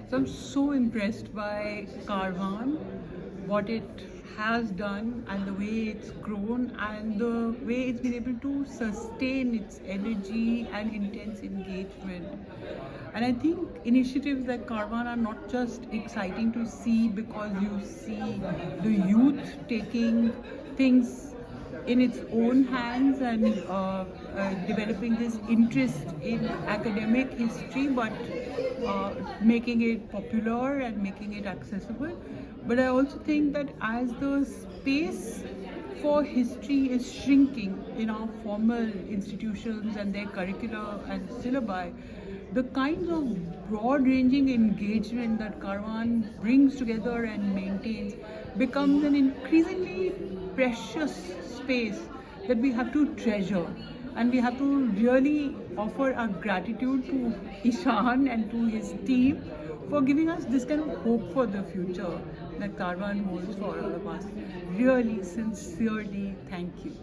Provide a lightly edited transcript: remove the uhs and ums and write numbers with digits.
So I'm so impressed by Karwan, what it has done and the way it's grown and the way it's been able to sustain its energy and intense engagement. And I think initiatives like Karwan are not just exciting to see because you see the youth taking things in its own hands and developing this interest in academic history, but making it popular and making it accessible. But I also think that as the space for history is shrinking in our formal institutions and their curricula and syllabi, the kinds of broad-ranging engagement that Karwan brings together and maintains becomes an increasingly precious space that we have to treasure. And we have to really offer our gratitude to Ishan and to his team for giving us this kind of hope for the future that Karwan holds for all of us. Really, sincerely, thank you.